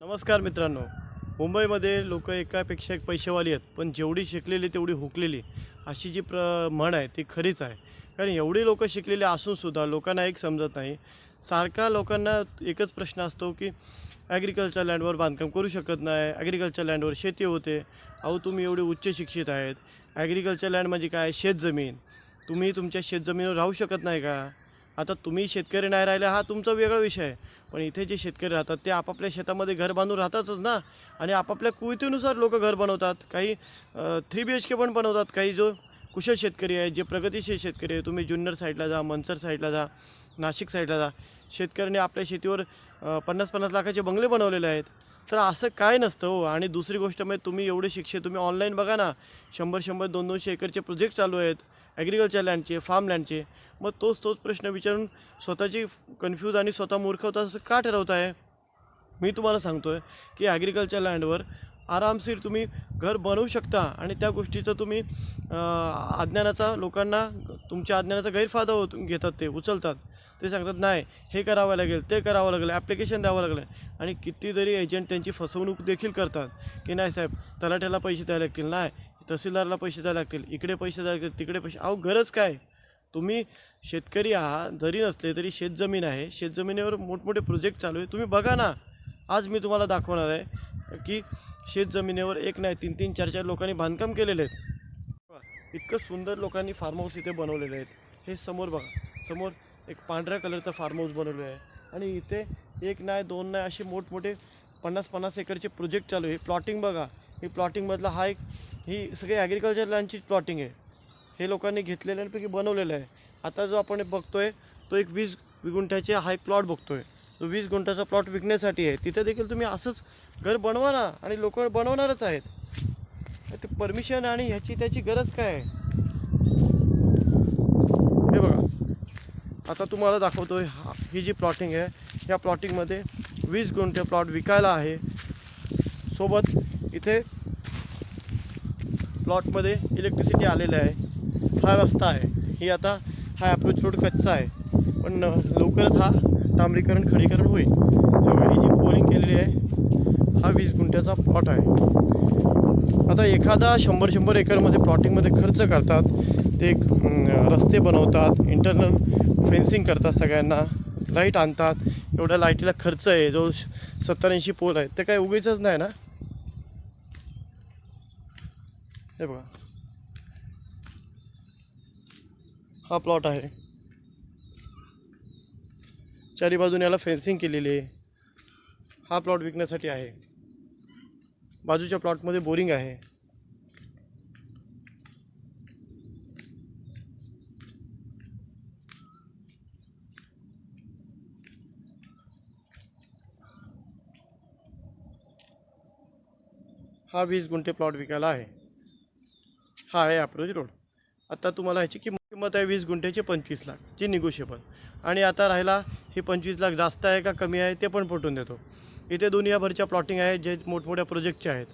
नमस्कार मित्रांनो. मुंबईमध्ये लोक एकापेक्षा एक पैसेवाली आहेत, पण जेवढी शिकलेली तेवढी हुकलेली, अशी जी म्हण आहे ती खरीच आहे. कारण एवढी लोक शिकलेली असूनसुद्धा लोकांना एक समजत नाही. सारखा लोकांना एकच प्रश्न असतो की ॲग्रिकल्चर लँडवर बांधकाम करू शकत नाही, ॲग्रिकल्चर लँडवर शेती होते. अहो, तुम्ही एवढे उच्च शिक्षित आहेत, ॲग्रिकल्चर लँड म्हणजे काय? शेतजमीन. तुम्ही तुमच्या शेतजमिनीवर राहू शकत नाही का? आता तुम्ही शेतकरी नाही राहिले हा तुमचा वेगळा विषय आहे, पण इथे जे शेतकरी राहतात ते आपापल्या शेतामध्ये घर बांधून राहतातच ना. आणि आपापल्या कुवतीनुसार लोक घर बनवतात. काही 3 BHK पण बनवतात. काही जो कुशल शेतकरी आहे, जे प्रगतिशील शेतकरी आहे, तुम्ही जुन्नर साईडला जा, मनसर साईडला जा, नाशिक साईडला जा, शेतकऱ्यांनी आपल्या शेतीवर 50-50 लाखाचे बंगले बनवलेले आहेत. तर असं काय नसतं हो. आणि दुसरी गोष्ट म्हणजे तुम्ही एवढे शिक्षित, तुम्ही ऑनलाईन बघा ना, 100-100, 200-200 एकरचे प्रोजेक्ट चालू आहेत ॲग्रिकल्चर लँडचे, फार्म लँडचे. मग तोच प्रश्न विचारून स्वतःची कन्फ्यूज आणि स्वतः मूर्ख होता असं का ठरवत आहे? मी तुम्हाला सांगतो आहे की ॲग्रिकल्चर लँडवर आरामशीर तुम्ही घर बनवू शकता. आणि त्या गोष्टीचं तुम्ही अज्ञानाचा लोकांना तुमच्या अज्ञानाचा गैरफायदा घेतात, ते उचलतात. ते सांगतात नाही हे करावं लागेल, ते करावं लागेल, ॲप्लिकेशन द्यावं लागलं. आणि कितीतरी एजंट त्यांची फसवणूक देखील करतात की नाही साहेब, तलाठ्याला पैसे द्यावे लागतील, नाही तहसीलदारला पैसे द्यावे लागतील, इकडे पैसे द्यावे लागतील, तिकडे पैसे. अहो, गरज काय? तुम्ही शेतकरी आहात, जरी नसले तरी शेतजमीन आहे, शेतजमिनीवर मोठमोठे प्रोजेक्ट चालू आहे, तुम्ही बघा ना. आज मी तुम्हाला दाखवणार आहे की शेतजमिनीवर एक नाही 3-3, 4-4 लोकांनी बांधकाम केलेले आहेत. इतकं सुंदर लोकांनी फार्म हाऊस इथे बनवलेले आहेत. हे समोर बघा, समोर एक पांढऱ्या कलरचा फार्म हाऊस बनवलेलं आहे. आणि इथे एक नाही 2 नाही असे मोठमोठे 50-50 एकरचे प्रोजेक्ट चालू आहे. प्लॉटिंग बघा, ही प्लॉटिंगमधला ही सगळी ॲग्रिकल्चर लँडची प्लॉटिंग आहे. हे लोकांनी घेतलेल्यांपैकी बनवलेलं आहे. आता जो आपण बघतोय तो एक 20 गुंठ्याचे हा एक प्लॉट बघतोय. तो 20 गुंठ्याचा प्लॉट विकण्यासाठी आहे. तिथे देखील तुम्ही असंच घर बनवा ना, आणि लोक बनवणारच आहेत. ते परमिशन आणि ह्याची त्याची गरज काय आहे? हे बघा, आता तुम्हाला दाखवतोय ही जी प्लॉटिंग आहे, ह्या प्लॉटिंगमध्ये 20 गुंठे प्लॉट विकायला आहे. सोबत इथे प्लॉटमध्ये इलेक्ट्रिसिटी आलेलं आहे. हा रस्ता आहे. हा अप्रोच रोड कच्चा आहे, पण लवकरच हा डांबरीकरण खडीकरण होईल. तेव्हा ही जी पोलिंग केलेली आहे, हा 20 गुंठ्याचा प्लॉट आहे. आता एखादा 100-100 एकरमध्ये प्लॉटिंगमध्ये खर्च करतात. ते रस्ते बनवतात, इंटरनल फेन्सिंग करतात, सगळ्यांना लाईट आणतात. एवढ्या लाईटीला खर्च आहे, जो 70-80 पोल आहेत, ते काय उगीचच नाही ना. हे बघा, हा प्लॉट आहे. चारी बाजूने याला फेन्सिंग केलेली आहे. हा प्लॉट विकण्यासाठी आहे. बाजूच्या प्लॉटमध्ये बोरिंग आहे. हा 20 गुंठे प्लॉट विकायला आहे. हा आहे अप्रोच रोड. आता तुम्हाला ह्याची किंमत आहे 20 गुंठ्याची 25 लाख, जी निगोशिएबल. आणि आता राहिला हे 25 लाख जास्त आहे का कमी आहे ते पण पटवून देतो. इथे दुनियाभरच्या प्लॉटिंग आहेत, जे मोठमोठ्या प्रोजेक्टचे आहेत.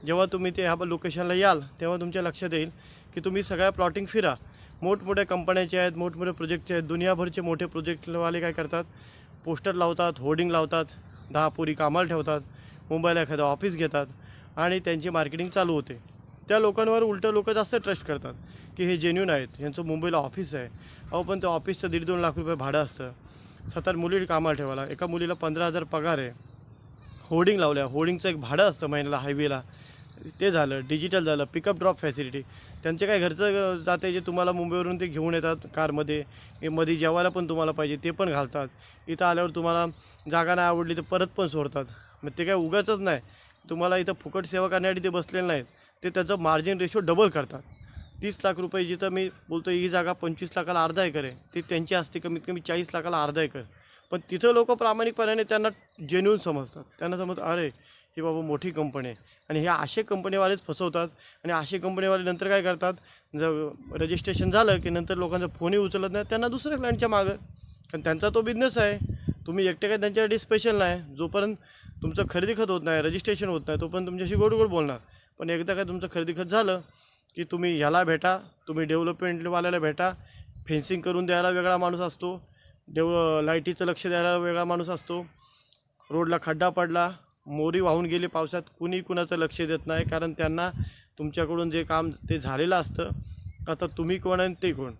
जेव्हा तुम्ही ह्या लोकेशनला याल तेव्हा तुमच्या लक्षात येईल की तुम्ही सगळ्या प्लॉटिंग फिरा. मोठमोठ्या कंपन्याचे आहेत, मोठमोठे प्रोजेक्टचे आहेत. दुनियाभरचे मोठे प्रोजेक्टवाले काय करतात, पोस्टर लावतात, होर्डिंग लावतात, 10 पोरी कामाला ठेवतात, मुंबईला एखादं ऑफिस घेतात आणि त्यांची मार्केटिंग चालू होते. त्या लोकांवर उलटं लोक जास्त ट्रस्ट करतात की हे जेन्युन आहेत, यांचं मुंबईला ऑफिस आहे. अहो, पण त्या ऑफिसचं 1.5-2 लाख रुपये भाडं असतं. 7-8 मुली कामाला ठेवायला, एका मुलीला 15,000 पगार आहे. होर्डिंग लावल्या, होर्डिंगचं एक भाडं असतं महिन्याला हायवेला. ते झालं, डिजिटल झालं, पिकअप ड्रॉप फॅसिलिटी. त्यांचे काय घरचं जाते, जे तुम्हाला मुंबईवरून ते घेऊन येतात कारमध्ये. मध्ये जेवायला पण तुम्हाला पाहिजे ते पण घालतात. इथं आल्यावर तुम्हाला जागा नाही आवडली तर परत पण सोडतात. मग ते काय उगाचच नाही, तुम्हाला इथं फुकट सेवा करण्यासाठी ते बसलेले नाहीत. ते त्याचं मार्जिन रेशो डबल करतात. 30 लाख रुपये जिथं मी बोलतो ही जागा 25 लाखाला अर्धा एकर आहे, ती त्यांची असते कमीत कमी 40 लाखाला अर्धा एकर. पण तिथं लोक प्रामाणिकपणाने त्यांना जेन्युन समजतात. त्यांना समजतं अरे ही बाबा मोठी कंपनी आहे. आणि हे असे कंपनीवालेच फसवतात. आणि असे कंपनीवाले नंतर काय करतात, जर रजिस्ट्रेशन झालं की नंतर लोकांचा फोनही उचलत नाही, त्यांना दुसऱ्या क्लायंटच्या मागं. कारण त्यांचा तो बिझनेस आहे. तुम्ही एकटे काय त्यांच्यासाठी स्पेशल नाही. जोपर्यंत तुमचं खरेदी खत होत नाही, रजिस्ट्रेशन होत नाही, तोपर्यंत तुमच्याशी गोड गोड बोलणार. पण एकदा काय तुमचं खरेदी खत झालं की तुम्ही ह्याला भेटा, तुम्ही डेव्हलपमेंटवाल्याला भेटा. फेन्सिंग करून द्यायला वेगळा माणूस असतो, लाईटीचं लक्ष द्यायला वेगळा माणूस असतो. रोडला खड्डा पडला, मोरी वाहून गेली पावसात, कुणी कुणाचं लक्ष देत नाही, कारण त्यांना तुमच्याकडून जे काम ते झालेलं असतं. आता तुम्ही कोण आणि ते कोण,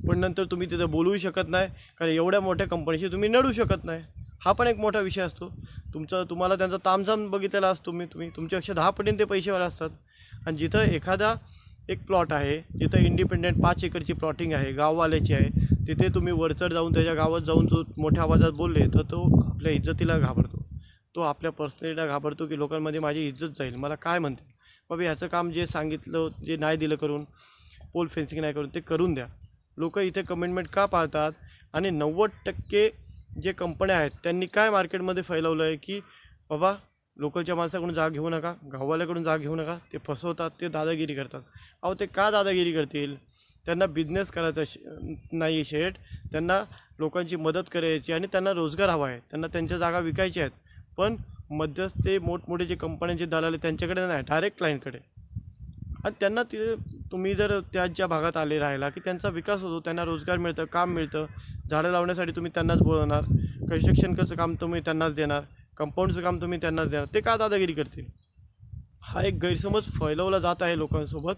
पण नंतर तुम्ही तिथं बोलूही शकत नाही, कारण एवढ्या मोठ्या कंपनीशी तुम्ही नडू शकत नाही. हा पण एक मोठा विषय असतो. तुम्हाला त्यांचा तामझाम बघितलेला असतो. तुम्ही तुमच्यापेक्षा 10 पटीने ते पैसेवाले असतात. आणि जिथं एखादा एक प्लॉट आहे, जिथं इंडिपेंडेंट 5 एकरची प्लॉटिंग आहे, गाववाल्याची आहे, तिथे तुम्ही वरचढ जाऊन त्याच्या गावात जाऊन जो मोठ्या आवाजात बोलले तर तो आपल्या इज्जतीला घाबरतो, तो आपल्या पर्सनॅलिटीला घाबरतो की लोकांमध्ये माझी इज्जत जाईल, मला काय म्हणते बाबा, ह्याचं काम जे सांगितलं जे नाही दिलं करून, पोल फेन्सिंग नाही करून, ते करून द्या. लोक इथे कमिटमेंट का पाळतात? आणि 90% जे कंपन्या आहेत त्यांनी काय मार्केटमध्ये फैलवलं आहे की बाबा लोकलच्या माणसाकडून जाग घेऊ नका, गाववाल्याकडून जाग घेऊ नका, ते फसवतात, ते दादागिरी करतात. अहो ते का दादागिरी करतील? त्यांना बिझनेस करायचा नाही शेठ, त्यांना लोकांची मदत करायची आणि त्यांना रोजगार हवा आहे, त्यांना त्यांच्या जागा विकायच्या आहेत. पण मध्यस्थे मोठमोठे जे कंपन्यांचे दलाल त्यांच्याकडे नाही, डायरेक्ट क्लायंटकडे. आणि त्यांना तिथे तुम्ही जर त्यांच्या भागात आले राहायला की त्यांचा विकास होतो, त्यांना रोजगार मिळतं, काम मिळतं. झाडं लावण्यासाठी तुम्ही त्यांनाच बोलवणार, कन्स्ट्रक्शनचं काम तुम्ही त्यांनाच देणार, कंपाऊंडचं काम तुम्ही त्यांनाच देणार. ते का दादागिरी करतील? हा एक गैरसमज फैलवला जात आहे लोकांसोबत.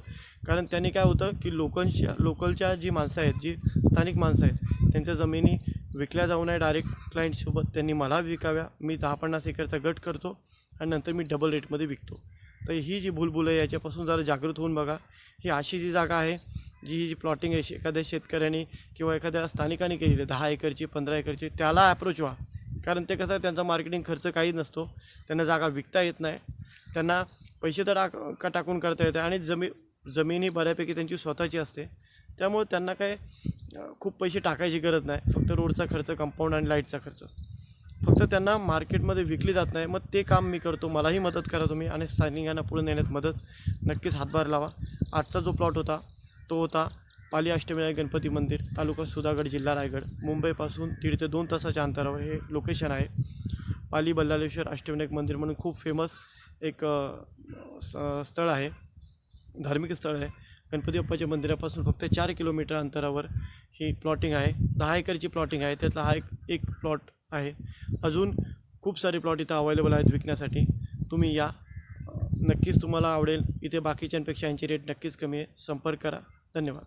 कारण त्यांनी काय होतं की लोकलच्या जी माणसं आहेत, जी स्थानिक माणसं आहेत, त्यांच्या जमिनी विकल्या जाऊ नये डायरेक्ट क्लायंटसोबत, त्यांनी मला विकाव्या, मी 10-50 एकरचा गट करतो आणि नंतर मी डबल रेटमध्ये विकतो. तर ही जी भूलभूल आहे याच्यापासून जरा जागृत होऊन बघा. ही अशी जी जागा आहे, जी प्लॉटिंग आहे एखाद्या शेतकऱ्यांनी किंवा एखाद्या स्थानिकांनी केलेली आहे 10 एकरची 15 एकरची, त्याला अप्रोच व्हा. कारण ते कसं आहे, त्यांचा मार्केटिंग खर्च काहीच नसतो, त्यांना जागा विकता येत नाही, त्यांना पैसे तर टाकून करता येते आणि जमिनी बऱ्यापैकी त्यांची स्वतःची असते. त्यामुळे त्यांना काय खूप पैसे टाकायची गरज नाही, फक्त रोडचा खर्च, कंपाऊंड आणि लाईटचा खर्च. फक्त त्यांना मार्केटमध्ये विकली जात नाही. मग ते काम मी करतो, मलाही मदत करा तुम्ही आणि स्थानिकांना पुढे नेण्यात मदत नक्कीच हातभार लावा. आजचा जो प्लॉट होता तो होता पाली अष्टविनायक गणपती मंदिर, तालुका सुधागड, जिल्हा रायगड. मुंबईपासून 1.5 ते 2 तासाच्या अंतरावर हे लोकेशन आहे. पाली बल्लाळेश्वर अष्टविनायक मंदिर म्हणून खूप फेमस एक स्थळ आहे, धार्मिक स्थळ आहे. गणपती बाप्पाच्या मंदिरापासून फक्त 4 किलोमीटर अंतरावर ही प्लॉटिंग आहे. 10 एकरची प्लॉटिंग आहे, त्यातला हा एक प्लॉट आहे. अजून खूप सारे प्लॉट इथं अवेलेबल आहेत विकण्यासाठी. तुम्ही या, नक्कीच तुम्हाला आवडेल. इथे बाकीच्यांपेक्षा यांची रेट नक्कीच कमी आहे. संपर्क करा. धन्यवाद.